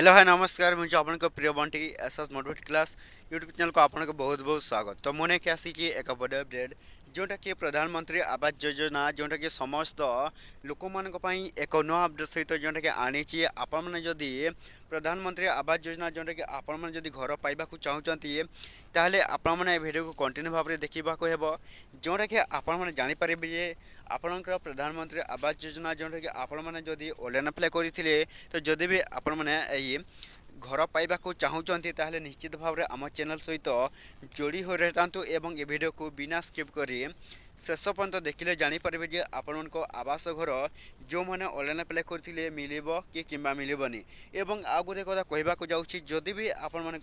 Hello hi नमस्कार मुझे आपन प्रिय Bunty SS motivate class YouTube channel को आपन बहुत बहुत स्वागत। तो मुझे क्या आसी एक बड़ अपडेट जोटा कि प्रधानमंत्री आवास योजना जोटा कि समस्त लोक मान एक नुआ अपडेट सहित जोटा कि आनी आपण मैंने जदि प्रधानमंत्री आवास योजना जोटा कि आपण मैंने जदि घर पाइबा चाहूँगी ताहले आपण मैंने वीडियो को कंटिन्यू भाव में देखा हेब जोटा कि आपण मैंने जानीपर जे आपणकर प्रधानमंत्री आवास योजना जोटा कि आपण मैंने जदि ऑनलाइन अप्लाई करते तो जदि भी आपण मैंने घर पाइबा चाहूँगी ताहले निश्चित भाव में आम चैनल सहित जोड़ी हो रहता एवं ये वीडियो को बिना स्किप करी शेष पर्यंत देखिले जानीपारे जे आपण आवास घर जो मैंने ऑनलाइन अप्लाई करते मिल कि मिलबनी एवं आ गोटे कथा कहवाक जाऊँगी जदि भी आपण मान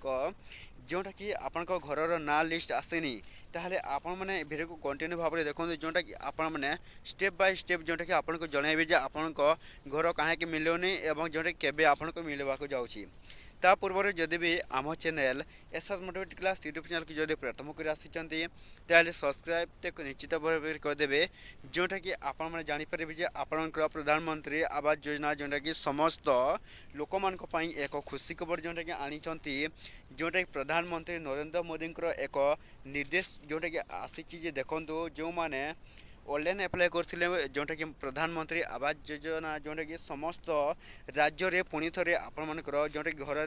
जोटा कि आपण घर ना लिस्ट आसेनी ताहले आपण मैंने वीडियो को कंटिन्यू भाव में देखते जोटा कि आपण मैंने स्टेप बाय स्टेप जोटा कि आपको जनइबे जे आपण घर कहीं मिलूनी एवं जोटा केबे आपण को मिलवाक जाऊँगी ता पूर्व जदि भी आम channel SS motivate class YouTube channel की जब प्रथम कर आसी सब्सक्राइब निश्चित भाव करदे जोटा कि आपण मैंने जानीपर जे आपणकर प्रधानमंत्री आवास योजना जोटा कि समस्त लोक मान एक खुशी खबर जोटा कि आनी जोटा कि प्रधानमंत्री नरेंद्र मोदी एक निर्देश जोटा कि आसी देखु जो मैंने ऑनलाइन अप्लाई करते जोटा कि प्रधानमंत्री आवास योजना जोटा कि समस्त राज्य रे पुणी थे आपंकर जोटा कि घर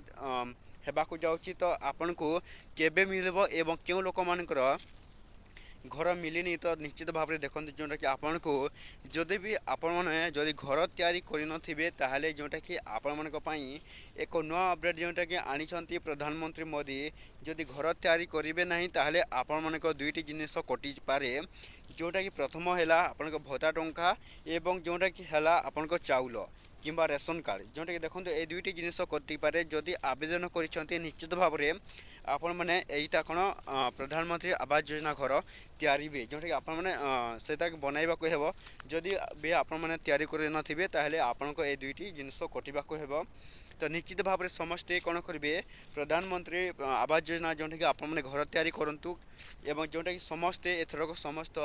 होगाक जाऊँगी तो आपन को केबे मिलबो एवं क्यों लोक मानकर घर मिलनी तो निश्चित भाव में देखते जोटा कि आपण को जदि भी आपण मैंने जदि घर तैयारी करे ताहले जोटा कि आपण मान एक नुआ अपडेट जोटा कि आनी प्रधानमंत्री मोदी जदि घर तैयारी करेंगे ना ताहले आपण मान दुईटी जिनिस कटि पारे जोटा कि प्रथम है आपण भत्ता टंका एवं जोटा कि है आपण चाउल किंबा रेशन कार्ड जोटा कि देखो ये दुईटी जिनिस कटिपे जदि आवेदन कर निश्चित भाव में आपण मैंने यहीटा कौन प्रधानमंत्री आवास योजना घर तैयारी जोटा कि आपण मैंने बनवाक हेब जदि भी आपण मैंने तैयारी कर नथिबे ताहले आपण को ये दुईटी जिनिस कटिबाक हेब तो निश्चित भाव में समस्ते कौन करेंगे प्रधानमंत्री आवास योजना जोटा कि आपण मैंने घर तैयारी करूँ एवं जोटा कि समस्ते एथरक समस्त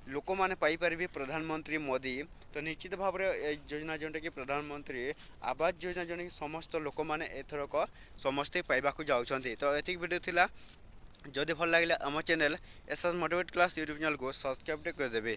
लोक मैंने पाइपर प्रधानमंत्री मोदी तो निश्चित भाव में योजना जोटा कि प्रधानमंत्री आवास योजना जोटा कि समस्त लोक मैंने एथरक समस्ते पाइबाक जाऊँगी तो ये वीडियो थिला जदि भल लगे आम channel SS motivate class YouTube channel को सब्सक्राइब करदेवे।